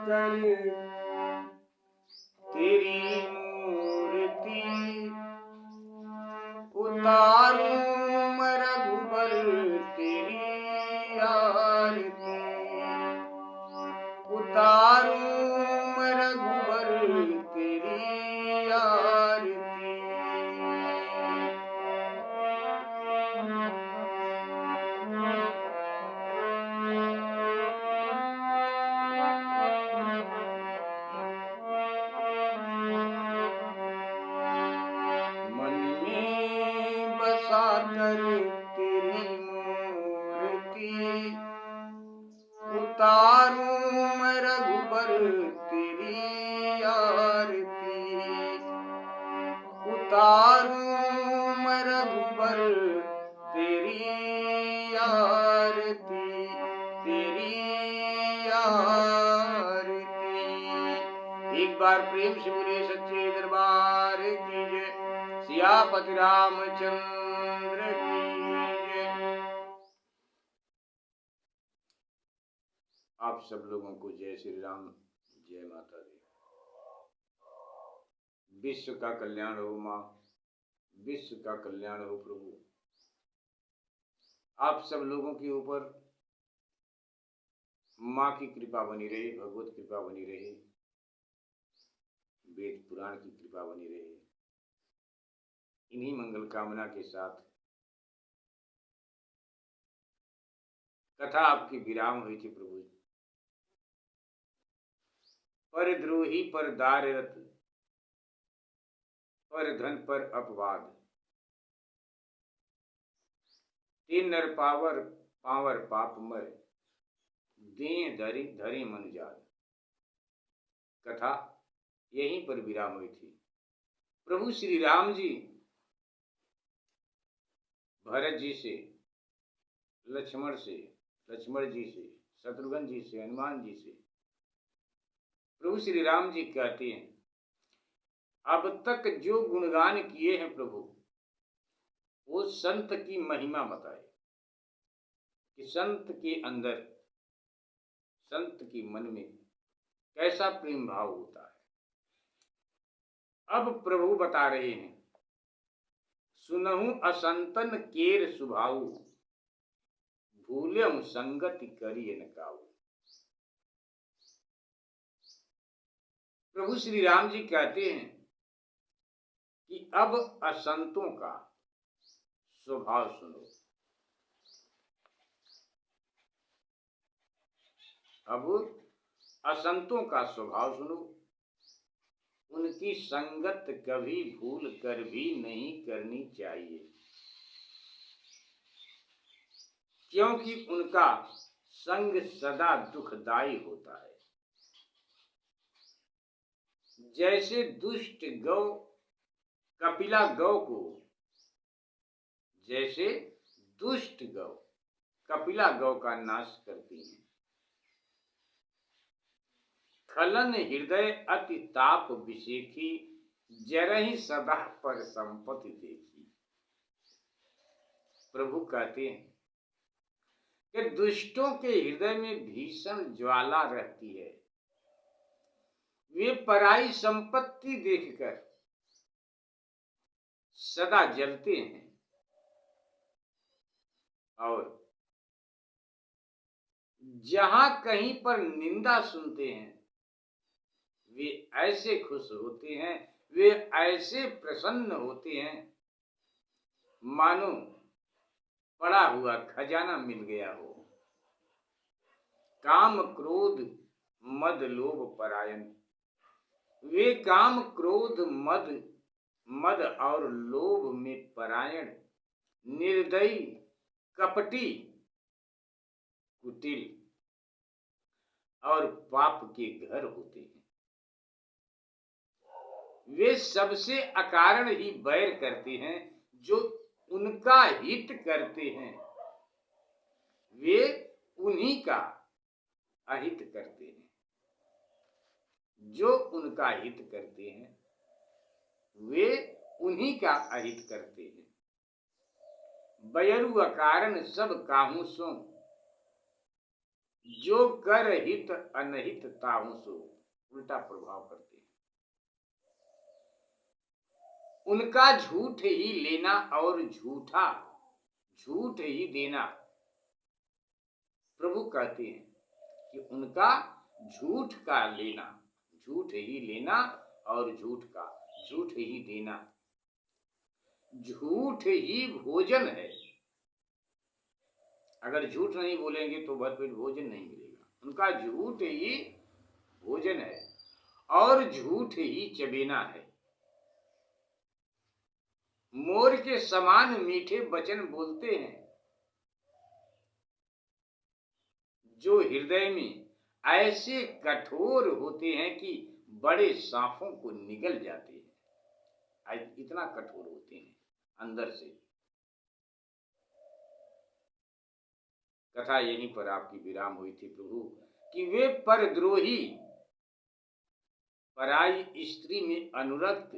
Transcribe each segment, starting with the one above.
कर तेरी मूर्ति, उतारूं मैं रघुबर तेरी आरती, उतारूं मैं रघुबर तेरी आरती। मन में बसा कर तेरी मूर्ति, उतारूं मैं रघुबर तेरी आरती, उतारूं मैं रघुबर तेरी आरती, तेरी आरती। एक बार प्रेम से बोलिए सच्चे दरबार की जय, सियापति रामचंद्र की जय। आप सब लोगों को जय श्री राम, जय माता दी। विश्व का कल्याण हो माँ, विश्व का कल्याण हो प्रभु। आप सब लोगों के ऊपर माँ की कृपा बनी रहे, भगवत कृपा बनी रहे, वेद पुराण की कृपा बनी रहे। इन्हीं मंगल कामना के साथ कथा आपकी विराम हुई थी प्रभु। पर द्रोही पर दाररत, पर धन पर अपवाद, तीन नर पावर पावर पापमय, दें धरी धरे मन जाद। कथा यहीं पर विराम हुई थी। प्रभु श्री राम जी भरत जी से, लक्ष्मण से, लक्ष्मण जी से, शत्रुघ्न जी से, हनुमान जी से, प्रभु श्री राम जी कहते हैं अब तक जो गुणगान किए हैं प्रभु, वो संत की महिमा बताए कि संत के अंदर, संत के मन में कैसा प्रेम भाव होता है। अब प्रभु बता रहे हैं सुनहु असंतन केर सुभाऊ, भूल्यहु संगति करिए न काऊ। प्रभु श्री राम जी कहते हैं कि अब असंतों का स्वभाव सुनो। अब असंतों का स्वभाव सुनो, उनकी संगत कभी भूल कर भी नहीं करनी चाहिए, क्योंकि उनका संग सदा दुखदाई होता है। जैसे दुष्ट गौ कपिला गौ को, जैसे दुष्ट गौ कपिला गौ का नाश करती है, खलन हृदय अति ताप विषेखी, जरहि सदा पर संपत्ति देखी। प्रभु कहते हैं कि दुष्टों के हृदय में भीषण ज्वाला रहती है। वे पराई संपत्ति देखकर सदा जलते हैं और जहां कहीं पर निंदा सुनते हैं वे ऐसे खुश होते हैं, वे ऐसे प्रसन्न होते हैं मानो पड़ा हुआ खजाना मिल गया हो। काम क्रोध मद लोभ परायण, वे काम क्रोध मद और लोभ में परायण, निर्दयी कपटी कुटिल और पाप के घर होते हैं। वे सबसे अकारण ही बैर करते हैं, जो उनका हित करते हैं वे उन्हीं का अहित करते हैं। जो उनका हित करते हैं वे उन्हीं का अहित करते हैं। बयरु अकारण सब काहू सो, जो कर हित अनहित ताहु सो, उल्टा प्रभाव करते हैं। उनका झूठ ही लेना और झूठा झूठ ही देना। प्रभु कहते हैं कि उनका झूठ का लेना, झूठ ही लेना और झूठ ही देना। झूठ ही भोजन है। अगर झूठ नहीं बोलेंगे तो भरपेट भोजन नहीं मिलेगा। उनका झूठ ही भोजन है और झूठ ही चबेना है। मोर के समान मीठे वचन बोलते हैं, जो हृदय में ऐसे कठोर होते हैं कि बड़े सांपों को निगल जाते हैं। इतना कठोर होते हैं अंदर से। कथा यहीं पर आपकी विराम हुई थी प्रभु, कि वे परद्रोही, पराई स्त्री में अनुरक्त,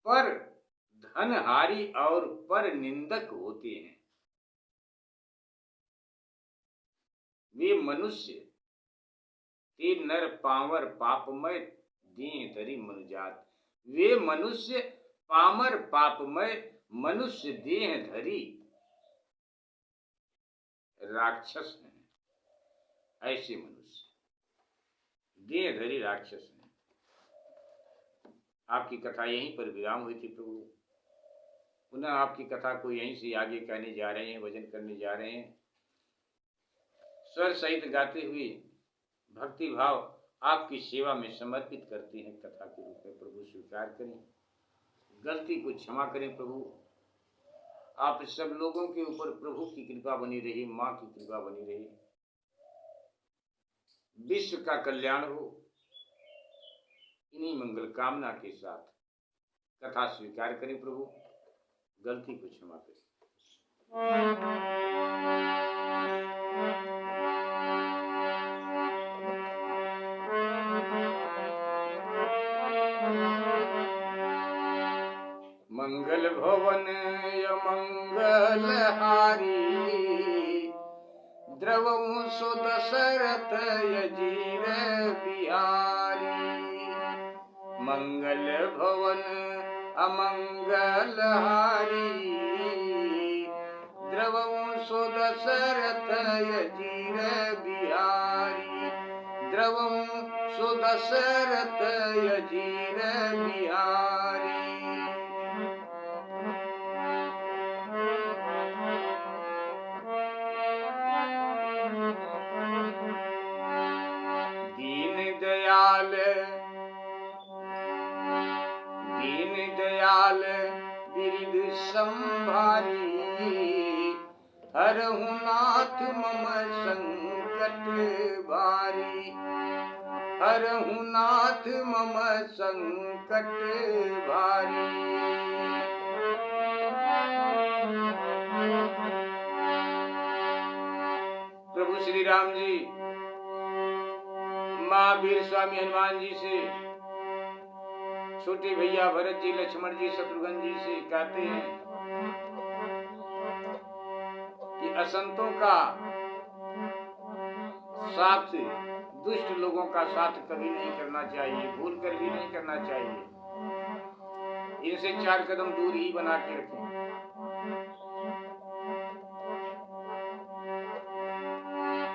पर धनहारी और पर निंदक होते हैं। वे मनुष्य ते नर पावर पापमय देह धरी मनुजात। वे मनुष्य पामर पापमय मनुष्य देह धरी राक्षस हैं। ऐसे मनुष्य देह धरी राक्षस हैं। आपकी कथा यहीं पर विराम हुई थी प्रभु। पुनः आपकी कथा को यहीं से आगे कहने जा रहे हैं, भजन करने जा रहे हैं। स्वर सहित गाते हुए भक्ति भाव आपकी सेवा में समर्पित करते हैं कथा के रूप में। प्रभु स्वीकार करें, गलती को क्षमा करें प्रभु। आप सब लोगों के ऊपर प्रभु की कृपा बनी रही, माँ की कृपा बनी रही। विश्व का कल्याण हो, इन्हीं मंगल कामना के साथ कथा स्वीकार करें प्रभु। गलती को क्षमा करें। मंगल भवन मंगल हारी, द्रवहु सो दशरथ अजीर बिहारी। मंगल भवन अमंगल हारी, द्रवहु सो दशरथ अजीर बिहारी। द्रवहु सो दशरथ अजीर बिहारी। दीन दयाल बिरिद संभारी, हरहु नाथ मम संकट भारी। हरहु नाथ मम संकट भारी। प्रभु श्री राम जी महावीर स्वामी हनुमान जी से, छोटे भैया भरत जी, लक्ष्मण जी, शत्रुघ्न जी से कहते हैं कि असंतों का साथ, दुष्ट लोगों का साथ कभी नहीं करना चाहिए, भूल कर भी नहीं करना चाहिए। इनसे 4 कदम दूर ही बना के रखें।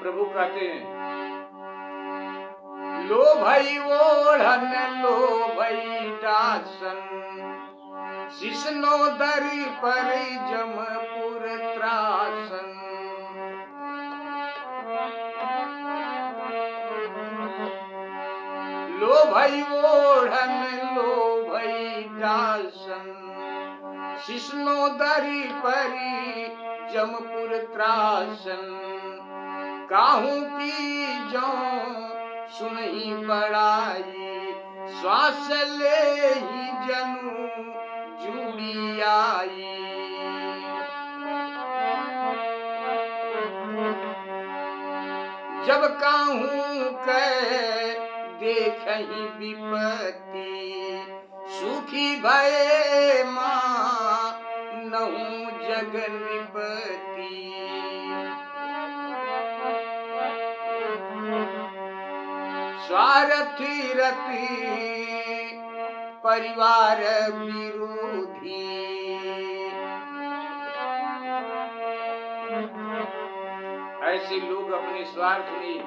प्रभु कहते हैं, लो भई ओढ़न लो भई दासन, शिसनो दरी पर जमपुर त्रासन। लो भई ओढ़न लो भई दासन, शिसनो दरी पर जमपुर त्रासन। काहू की जो सुनही बड़ाई, श्वास ले ही जनु जुड़ी आई। जब काहू कह देखही विपत्ति, सुखी भये माँ नहु जग निपति। स्वार्थी रति परिवार विरोधी। ऐसे लोग अपने स्वार्थ में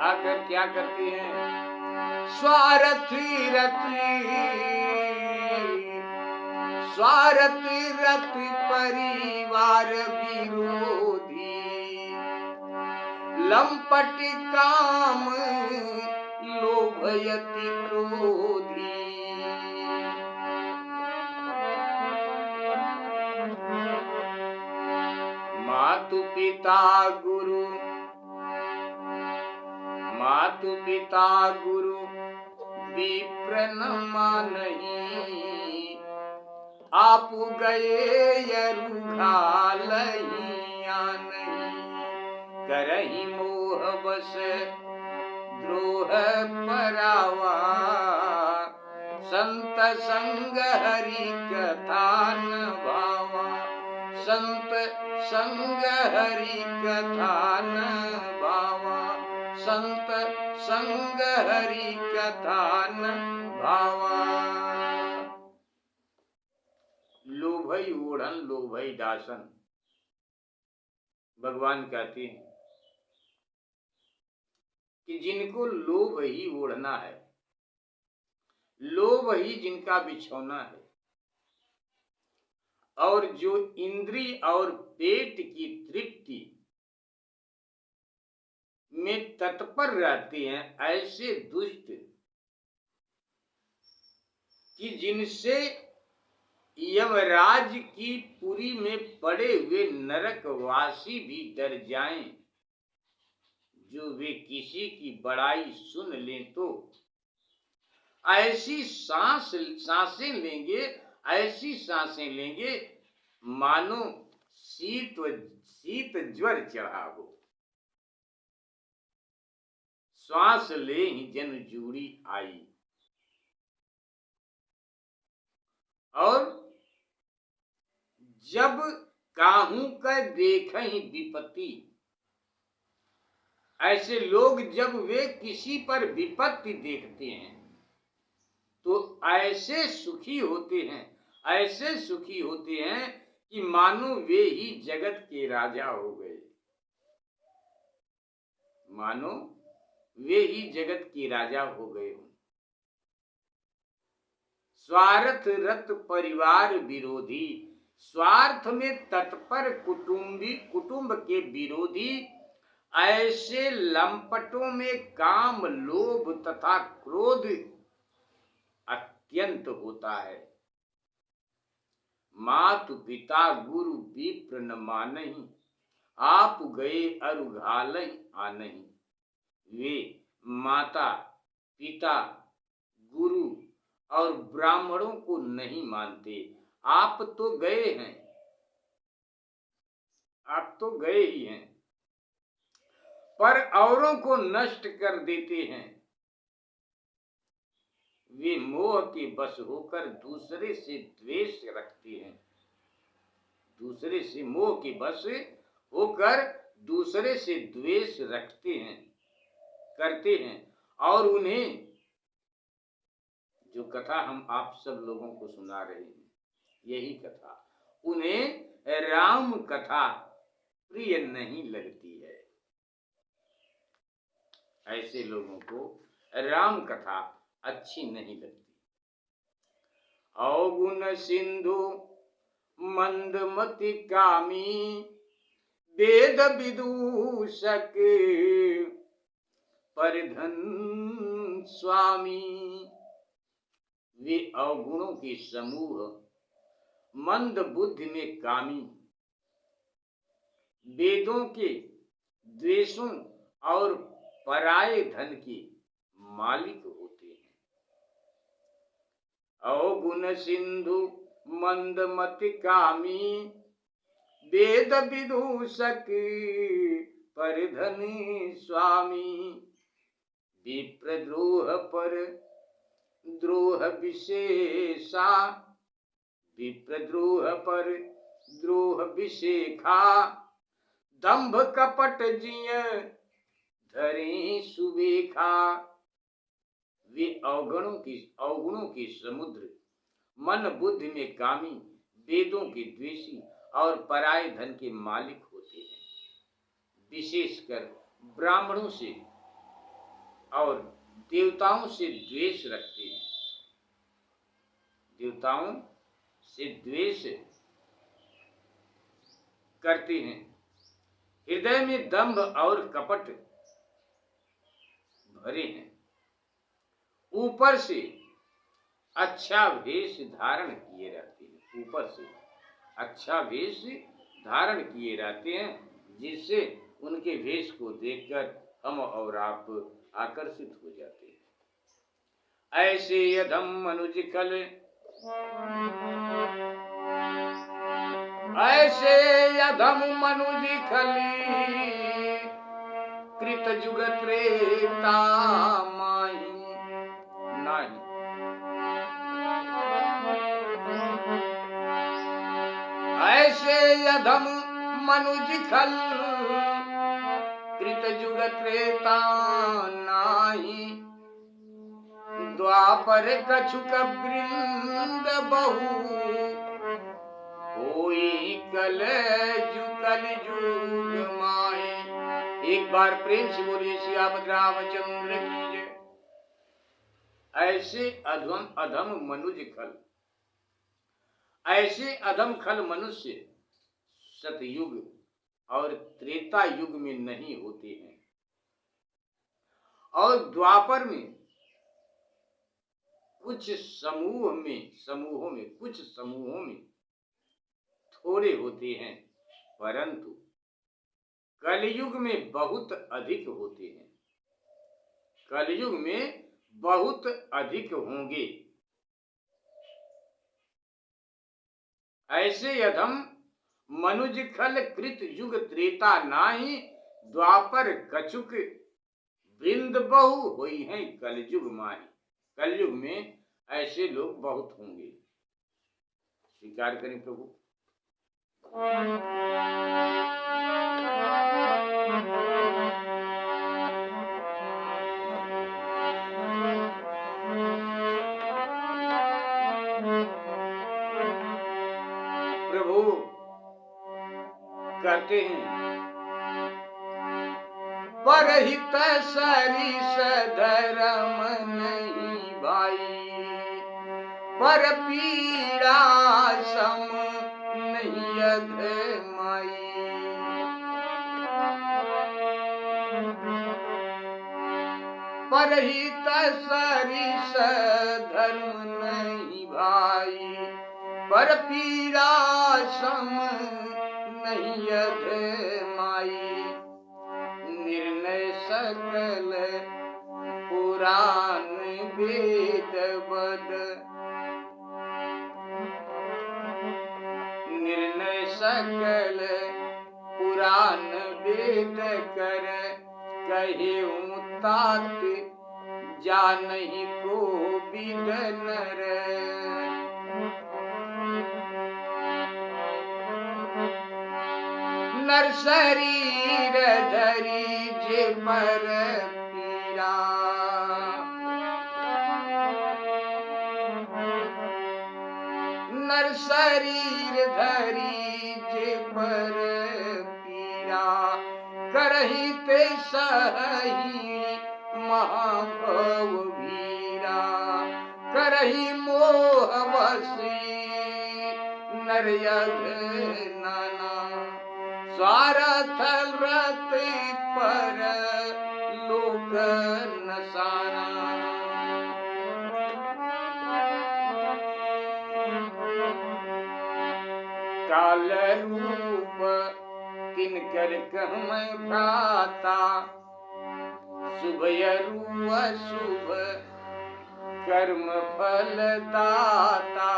आकर क्या करते हैं? स्वार्थी रति परिवार विरोधी। लंपट काम लोभयति क्रोधी। मातु पिता गुरु विप्र न मानहि। आप गए यरुघालहि आनहि। करहि मोह बस द्रोह परावा। संत संग हरि कथा न भावा। संत संग हरि कथा न भावा। संत संग हरि कथा न भावा। लोभई ओढ़न लोभई दासन। भगवान कहते हैं कि जिनको लोभ ही ओढ़ना है, लोभ ही जिनका बिछौना है, और जो इंद्री और पेट की तृप्ति में तत्पर रहते हैं, ऐसे दुष्ट कि जिनसे यमराज की पुरी में पड़े हुए नरकवासी भी डर जाएं, जो वे किसी की बड़ाई सुन लें तो ऐसी सांसें लेंगे मानो शीत ज्वर चढ़ा हो। श्वास ले ही जन जूड़ी आई। और जब काहू का देखहि विपत्ति, ऐसे लोग जब वे किसी पर विपत्ति देखते हैं तो ऐसे सुखी होते हैं कि मानो वे ही जगत के राजा हो गए। मानो वे ही जगत के राजा हो गए हों। स्वार्थ रत परिवार विरोधी। स्वार्थ में तत्पर कुटुंब के विरोधी ऐसे लंपटों में काम, लोभ तथा क्रोध अत्यंत होता है। मातु पिता गुरु विप्र न मानहि। आप गए अरुघालहि आनहि। वे माता पिता गुरु और ब्राह्मणों को नहीं मानते। आप तो गए हैं, आप तो गए ही हैं, पर औरों को नष्ट कर देते हैं। वे मोह के बस होकर दूसरे से द्वेष रखते हैं। दूसरे से मोह के बस होकर दूसरे से द्वेष रखते हैं, करते हैं। और उन्हें, जो कथा हम आप सब लोगों को सुना रहे हैं, यही कथा उन्हें राम कथा प्रिय नहीं लगती है। ऐसे लोगों को राम कथा अच्छी नहीं लगती। अवगुण सिंधु मंदमति कामी। वेद विदूषक परिधन स्वामी। वे अवगुणों के समूह, मंद बुद्धि में कामी, वेदों के द्वेषों और पराये धन के मालिक होते हैं। अवगुण सिंधु मंदमति कामी। वेद विदूषक परिधनी स्वामी। विप्रद्रोह पर द्रोह विशेषा। विप्रद्रोह पर द्रोह विशेखा। दंभ कपट जिय धरे सुबेखा। वे अवगुणों के समुद्र, मन बुद्धि में कामी, वेदों के द्वेषी और पराये धन के मालिक होते हैं। विशेषकर ब्राह्मणों से और देवताओं से द्वेष रखते हैं। देवताओं से द्वेष करते हैं। हृदय में दंभ और कपट भरे हैं। ऊपर से अच्छा वेश धारण किए रहते हैं। ऊपर से अच्छा वेश धारण किए रहते हैं, जिससे उनके वेश को देखकर हम और आप आकर्षित हो जाते हैं। ऐसे अधम मनुज खल, ऐसे अधम मनुज खली, कृत जुग त्रेता माही नाही। ऐसे अधम मनुज खल, कृत जुग त्रेता नाही। द्वापर कछुक वृंद बहु, होई कल जुग माए। एक बार प्रेम से बोलिए सियापत रामचंद्र की जय। ऐसे अधम मनुज खल, ऐसे अधम खल मनुष्य सतयुग और त्रेता युग में नहीं होते हैं, और द्वापर में कुछ समूहों में थोड़े होते हैं, परंतु कलयुग में बहुत अधिक होते हैं। कलयुग में बहुत अधिक होंगे। ऐसे अधम मनुज खल, कृत जुग त्रेता नाही। द्वापर कछुक वृंद बहु, हुई है कलयुग माही। कलयुग में ऐसे लोग बहुत होंगे। स्वीकार करें प्रभु। प्रभु कहते हैं, परहित सरिस धर्म नहीं भाई, पर पीड़ा सम नहीं अधमाई। परहित सरिस धर्म नहीं भाई, पर पीड़ा सम नहीं अधमाई। निर्णय सकल पुराण वेद बद, निर्णय सकल पुराण वेद कर, कहे तात जा नहीं को विद नर। नर शरीर धरी जे पर पीरा, नर शरीर धरी जे पर पीरा। करही ते सही महाभव भीरा, करही मोह वसी नर यघ नाना। स्वार्थ रत पर लोक नसाना, काल रूप किनकर कहमै भ्राता, शुभ अरु अशुभ कर्म फल दाता।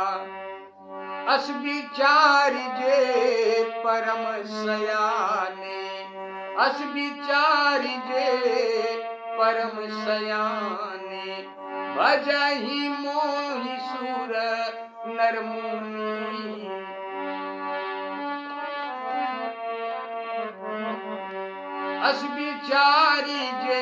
अस विचार जे परम सयाने, अस विचार जे परम सयाने। भजहि मोहि सुर नर मुनि, अस विचारी जे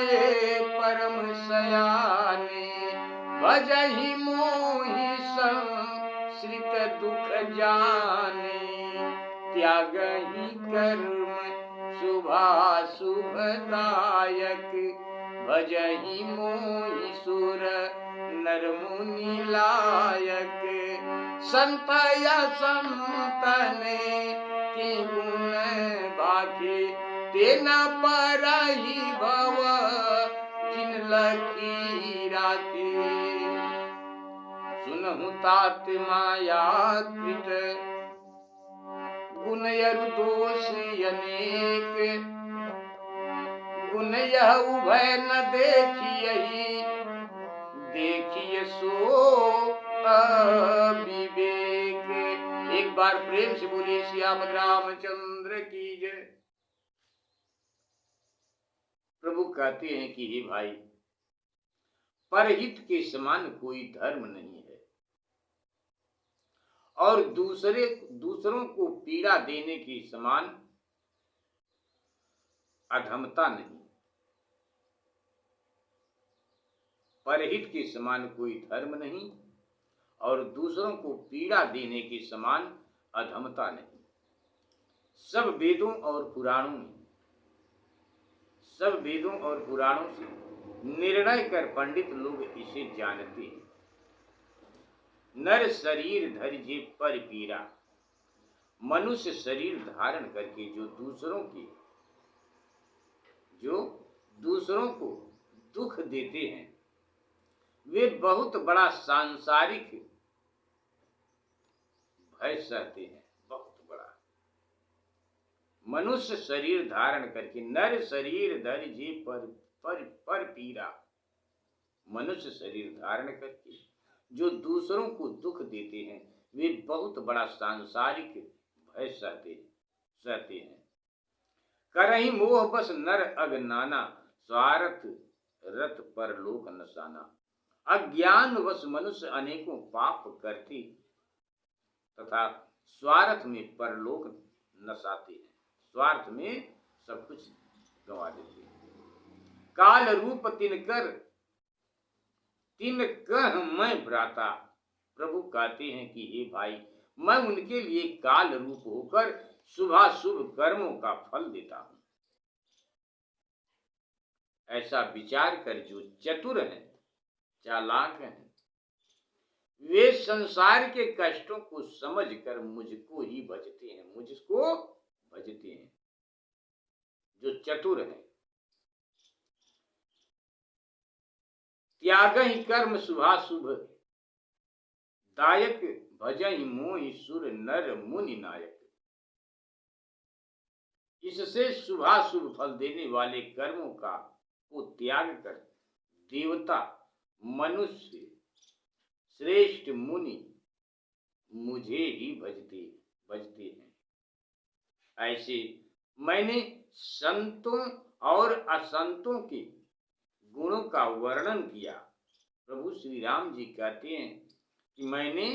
भजहि मोहि संश्रित दुख जाने, त्यागहि कर्म शुभाशुभदायक, भजहि मोहि सुर नर मुनि लायक, संत या संतने की गुण बाके, तेना परहि भव जिन लखी राखे, सुनहु तात माया कृत गुण यरु दोष अनेक, गुण यह उभय न देखियहि, देखिए सो अविवेक। एक बार प्रेम से बोलिए श्यामल रामचंद्र की जय। प्रभु कहते हैं कि हे भाई, परहित के समान कोई धर्म नहीं है और दूसरों को पीड़ा देने के समान अधमता नहीं। परहित के समान कोई धर्म नहीं और दूसरों को पीड़ा देने के समान अधमता नहीं। सब वेदों और पुराणों से निर्णय कर पंडित लोग इसे जानते हैं। नर शरीर धरिजे पर पीरा, मनुष्य शरीर धारण करके जो दूसरों को दुख देते हैं, वे बहुत बड़ा सांसारिक भय सहते हैं। बहुत बड़ा मनुष्य शरीर धारण करके, नर शरीर धरिजे पर पीरा, मनुष्य शरीर धारण करके जो दूसरों को दुख देते हैं, वे बहुत बड़ा सांसारिक भय सहते हैं। करहि मोह बस नर अगनाना, स्वार्थ रत परलोक नसाना। अज्ञान वश मनुष्य अनेकों पाप करते तथा स्वार्थ में परलोक नसाते हैं। स्वार्थ में सब कुछ गंवा देते हैं। काल रूप तिन कह मैं भ्राता, प्रभु कहते हैं कि हे भाई, मैं उनके लिए काल रूप होकर शुभाशुभ कर्मों का फल देता हूं। ऐसा विचार कर जो चतुर हैं, चालाक हैं, वे संसार के कष्टों को समझकर मुझको भजते हैं। जो चतुर हैं, त्यागहि कर्म शुभाशुभ दायक, भजहि मोहि सुर नर मुनि नायक। इससे शुभाशुभ फल देने वाले कर्मों को त्याग कर देवता, मनुष्य, श्रेष्ठ मुनि मुझे ही भजते हैं। ऐसे मैंने संतों और असंतों के गुणों का वर्णन किया। प्रभु श्री राम जी कहते हैं कि मैंने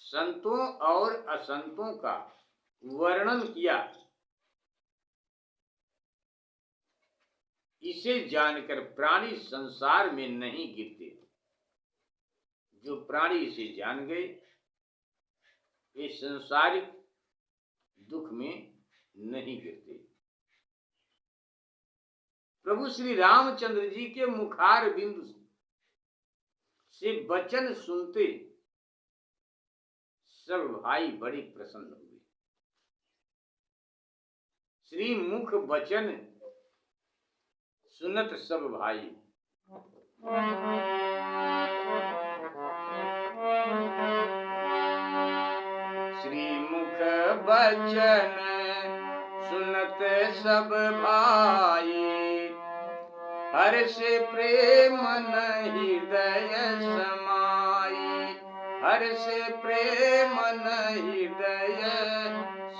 संतों और असंतों का वर्णन किया। इसे जानकर प्राणी संसार में नहीं गिरते। जो प्राणी इसे जान गए, वे संसारिक दुख में नहीं गिरते। प्रभु श्री रामचंद्र जी के मुखार बिंदु से वचन सुनते सब भाई बड़े प्रसन्न हुए। श्री मुख वचन सुनत सब भाई, श्री मुख वचन सुनत सब भाई, हर्ष प्रेम न हृदय समाई, हर्ष प्रेम न हृदय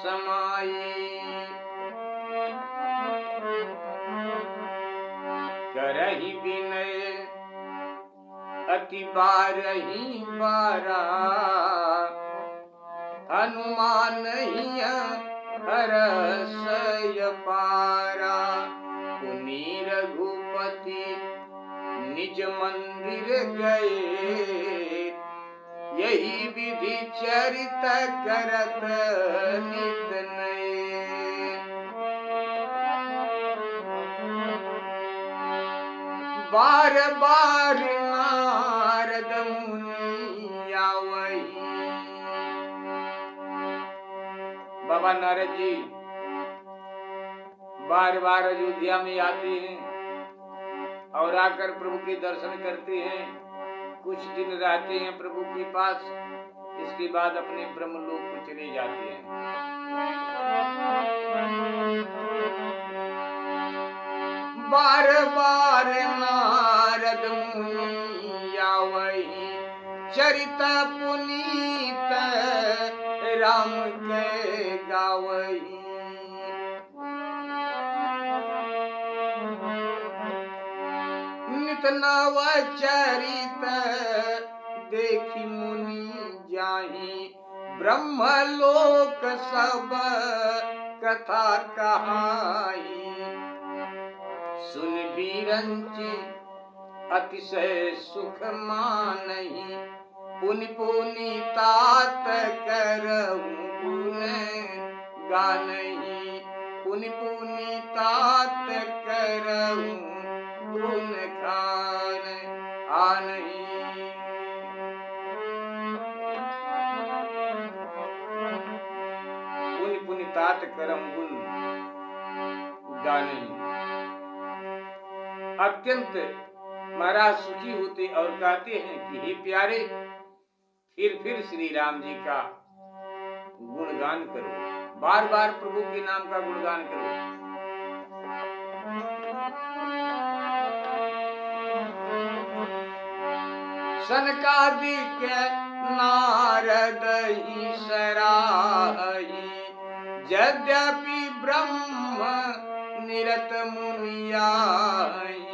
समाई। करहि विनय अति बारहि बारा, हनुमान हिया हरसय पारा। पुनि रघुपति निज मंदिर गए, यही विधि चरित करत नित नए। बार बार नारद मुनि आवही। बाबा नारद जी बार बार अयोध्या में आते हैं और आकर प्रभु के दर्शन करते हैं, कुछ दिन रहते हैं प्रभु के पास, इसके बाद अपने ब्रह्मलोक को चले जाते हैं। बार बार नारद मुनि आवही, चरित पुनीत राम के गावही। नित नव चरित देखी मुनि जाहि, ब्रह्मलोक सब कथा कहाई। सुन बिरंची अतिशय सुख मानहि, पुनि पुनि तात करहु गुण गानहि। पुनि पुनि तात करहु गुण गान आनहि। पुनि पुनि तात करहु गुण गानहि। अत्यंत महाराज सुखी होते और कहते हैं कि हे प्यारे, फिर श्री राम जी का गुणगान करो, बार बार प्रभु के नाम का गुणगान करो। सनकादिक नारद ही सराही, यद्यपि ब्रह्म निरत मुनियाई।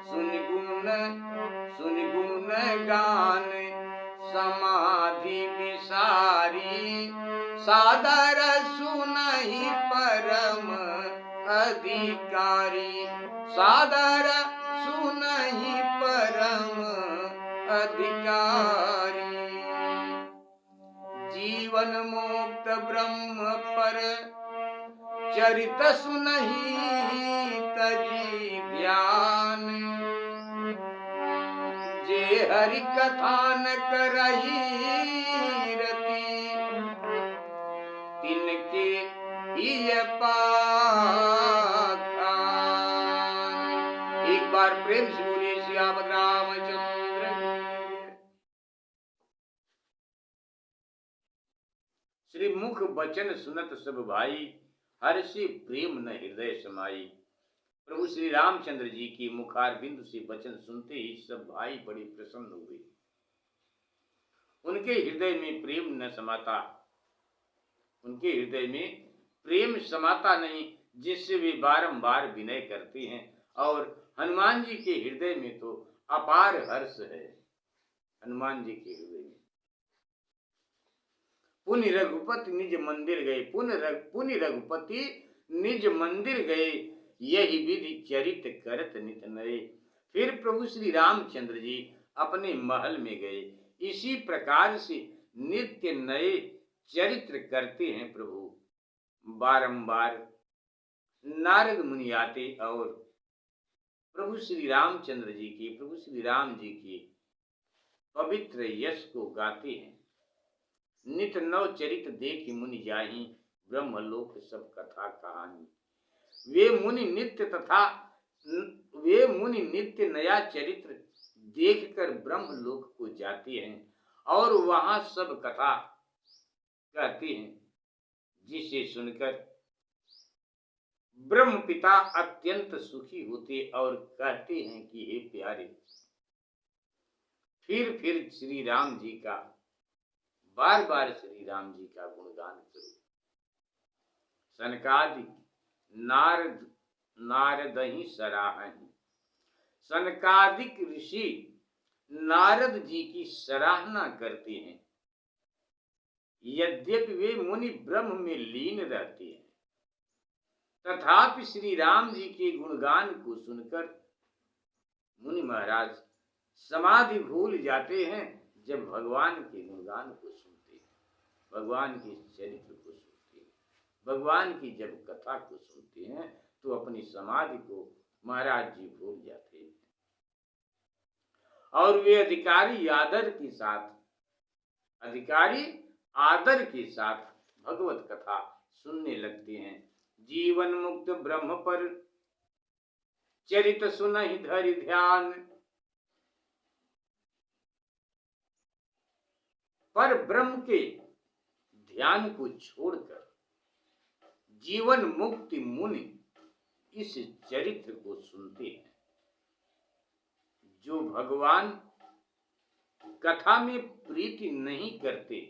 सुन गुण गान समाधि विसारी, सादर सुनहि परम अधिकारी। सादर सुनहि परम अधिकारी। जीवन मुक्त ब्रह्म पर चरित सुनहि तजी ध्यान। जे हरि कथान करहि रति, तिनके हिय पाखान। एक बार प्रेम से बोलिए सियावत रामचंद्र की। श्री मुख बचन सुनत सब भाई, हर्षि प्रेम न हृदय समाई। प्रभु श्री रामचंद्र जी की मुखार बिंदु से वचन सुनते ही सब भाई बड़े प्रसन्न हुए। उनके हृदय में प्रेम न समाता, उनके हृदय में प्रेम समाता नहीं, जिससे वे बारंबार विनय करते हैं। और हनुमान जी के हृदय में तो अपार हर्ष है। हनुमान जी के हृदय में पुनि रघुपति निज मंदिर गए, पुनि रघुपति निज मंदिर गए, यही विधि चरित करत नित नए। फिर प्रभु श्री रामचंद्र जी अपने महल में गए। इसी प्रकार से नित्य नए चरित्र करते हैं प्रभु। बारंबार नारद मुनि आते और प्रभु श्री रामचंद्र जी की, प्रभु श्री राम जी की पवित्र यश को गाते हैं। नित नव चरित देख मुनि जाहि, ब्रह्मलोक सब कथा कहानी। वे मुनि नित्य नया चरित्र देखकर ब्रह्मलोक को जाते हैं और वहां सब कथा कहते हैं, जिसे सुनकर ब्रह्म पिता अत्यंत सुखी होते और कहते हैं कि हे प्यारे, फिर श्री राम जी का बार बार श्री राम जी का गुणगान करो। सनकादि नारद ही सराहनि। सनकादिक ऋषि नारद जी की सराहना करते हैं। यद्यपि वे मुनि ब्रह्म में लीन रहते हैं, तथापि श्री राम जी के गुणगान को सुनकर मुनि महाराज समाधि भूल जाते हैं जब भगवान के गुणगान को सुनते हैं, भगवान के चरित्र को सुनते हैं, भगवान की जब कथा को सुनते हैं तो अपनी समाधि को महाराज जी भूल जाते हैं और वे अधिकारी आदर के साथ भगवत कथा सुनने लगते हैं। जीवन मुक्त ब्रह्म पर चरित सुनहि धरि ध्यान, पर ब्रह्म के ध्यान को छोड़कर जीवन मुक्ति मुनि इस चरित्र को सुनते हैं। जो भगवान कथा में प्रीति नहीं करते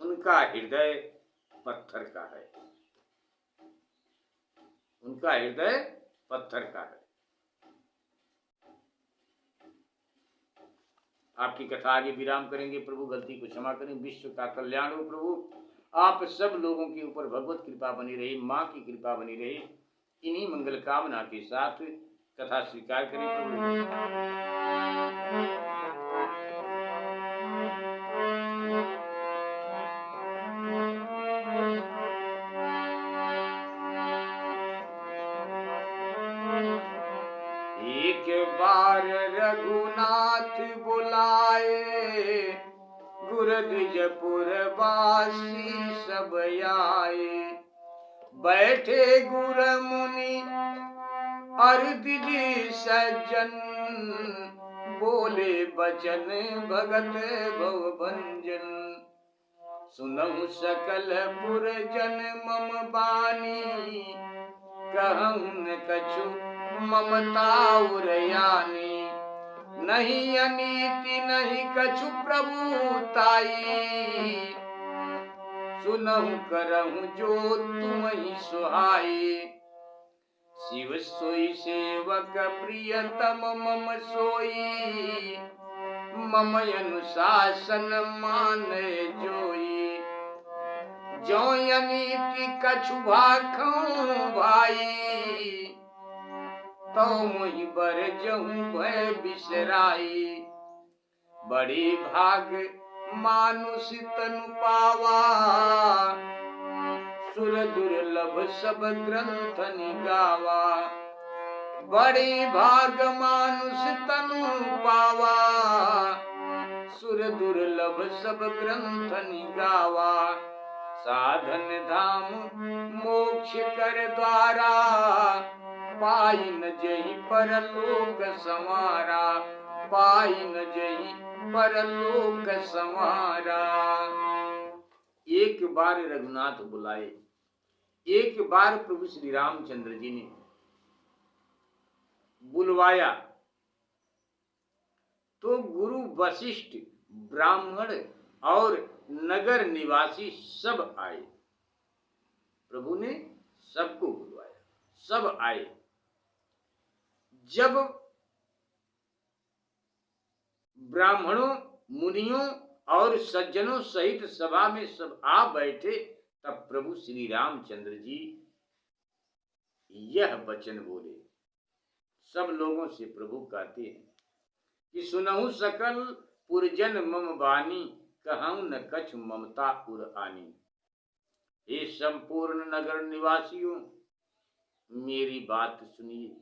उनका हृदय पत्थर का है, उनका हृदय पत्थर का है। आपकी कथा आगे विराम करेंगे। प्रभु गलती को क्षमा करें। विश्व का कल्याण हो प्रभु। आप सब लोगों के ऊपर भगवत कृपा बनी रही, माँ की कृपा बनी रही। इन्हीं मंगल कामना के साथ कथा स्वीकार करें प्रभु। एक बार रघुनाथ बुलाए, गुरद्विजपुर वासी सब आए। बैठे गुर मुनि और द्विज सज्जन, बोले बचन भगत भवभंजन। सुनहु सकल पुरजन मम बानी, कहूँ न कछु ममता उरयानी। नहीं अनीति नहीं कछु प्रभुताई, सुनहु करहु जो तुम्हि सुहाई। शिव सोई सेवक प्रियतम मम सोई, मम अनुशासन माने जोई। जो अनीति कछु भाखऊं भाई, तो मुहि बर जहूं भय बिसराई। बड़ी भाग मानुष तनु पावा, सुर दुर्लभ सब ग्रंथ निगावा। बड़ी भाग मानुष तनु पावा, सुर दुर्लभ सब ग्रंथ निगावा। साधन धाम मोक्ष कर द्वारा, पाई न जहि परलोक संवारा। पाई न जहि परलोक संवारा। एक बार रघुनाथ बुलाए, एक बार प्रभु श्री रामचंद्र जी ने बुलवाया तो गुरु वशिष्ठ, ब्राह्मण और नगर निवासी सब आए। प्रभु ने सबको बुलवाया, सब आए। जब ब्राह्मणों, मुनियों और सज्जनों सहित सभा में सब आ बैठे, तब प्रभु श्री रामचंद्र जी यह वचन बोले। सब लोगों से प्रभु कहते हैं कि सुनहु सकल पुरजन मम बानी, कहूं न कछु ममता उर आनी। हे संपूर्ण नगर निवासियों, मेरी बात सुनिए।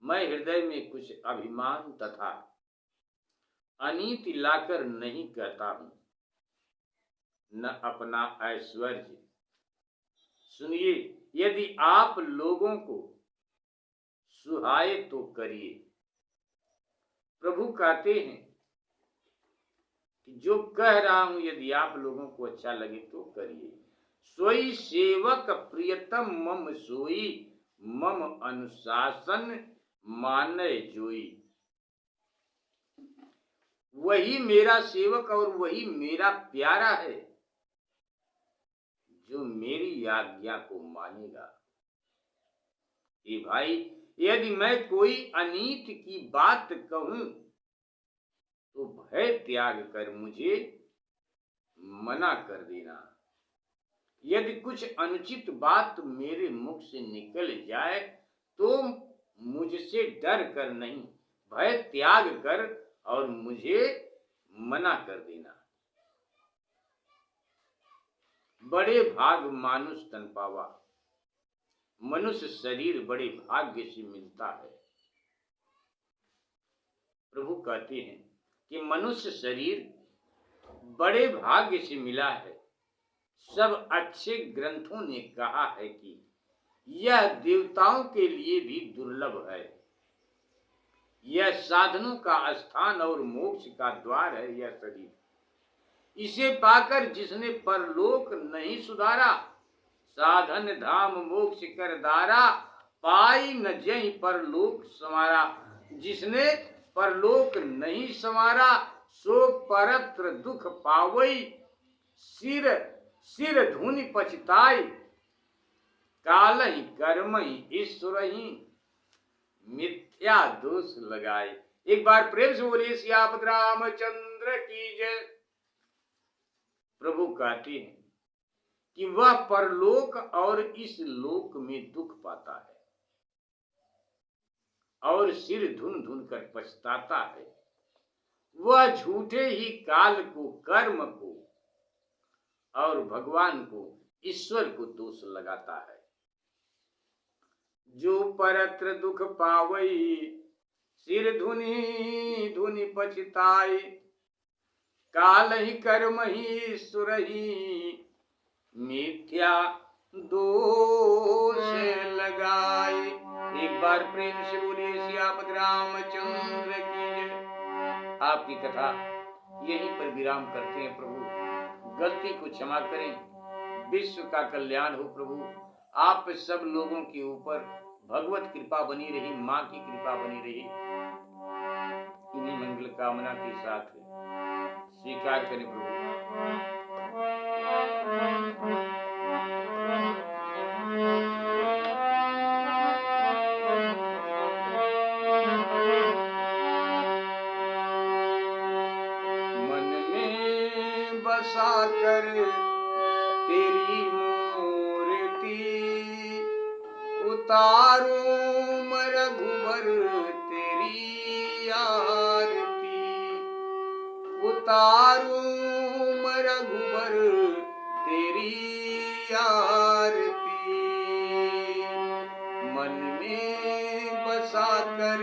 मैं हृदय में कुछ अभिमान तथा अनीति लाकर नहीं कहता हूं, न अपना ऐश्वर्य। सुनिए, यदि आप लोगों को सुहाए तो करिए। प्रभु कहते हैं कि जो कह रहा हूं यदि आप लोगों को अच्छा लगे तो करिए। सोई सेवक प्रियतम मम सोई, मम अनुशासन माने जोई। वही मेरा सेवक और वही मेरा प्यारा है जो मेरी आज्ञा को मानेगा। ये भाई, यदि मैं कोई अनीति की बात कहूं तो भय त्याग कर मुझे मना कर देना। यदि कुछ अनुचित बात मेरे मुख से निकल जाए तो मुझ मुझसे डर कर नहीं, भय त्याग कर और मुझे मना कर देना। बड़े भाग मानुष तन पावा, मनुष्य शरीर बड़े भाग्य से मिलता है। प्रभु कहते हैं कि मनुष्य शरीर बड़े भाग्य से मिला है। सब अच्छे ग्रंथों ने कहा है कि यह देवताओं के लिए भी दुर्लभ है। यह साधनों का स्थान और मोक्ष का द्वार है। यह शरीर इसे पाकर जिसने परलोक नहीं सुधारा, साधन धाम मोक्ष कर दारा, पाई न जहि परलोक समारा। जिसने परलोक नहीं समारा, सो परत्र दुख पावई, सिर सिर धुनि पछताई, कालहि कर्महि ईश्वरहि, मिथ्या दोष लगाए। एक बार प्रेम से बोलिए सियापत रामचंद्र की जय। प्रभु कहते हैं कि वह परलोक और इस लोक में दुख पाता है और सिर धुन धुन कर पछताता है। वह झूठे ही काल को, कर्म को और भगवान को, ईश्वर को दोष लगाता है। जो परत्र दुख पावई, सिर धुनि धुनि पछताई, काल ही कर्म ही ईश्वर ही, मिथ्या दोष लगाए। एक बार प्रेम से बोलिए सियापत रामचंद्र की जय। आपकी कथा यहीं पर विराम करते हैं। प्रभु गलती को क्षमा करें, विश्व का कल्याण हो। प्रभु आप सब लोगों के ऊपर भगवत कृपा बनी रही, माँ की कृपा बनी रही। इन्हीं मंगल कामना के साथ स्वीकार करें प्रभु। मन में बसा कर तेरी मूर्ति, उतारूं मैं रघुबर तेरी आरती, उतारूं मैं रघुबर तेरी आरती। मन में बसा कर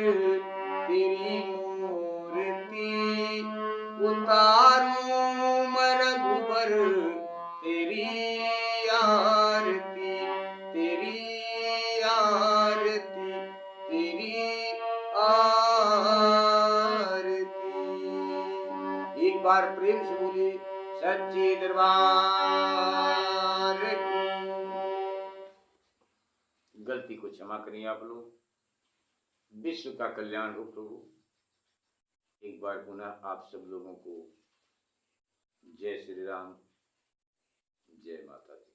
तेरी मूर्ति, उतारूं मैं रघुबर तेरी आरती, तेरी आरती, तेरी आरती। एक बार प्रेम से बोली सच्चे दरबार की। गलती को क्षमा करें आप लोग। विश्व का कल्याण हो प्रभु। एक बार पुनः आप सब लोगों को जय श्री राम, जय माता दी।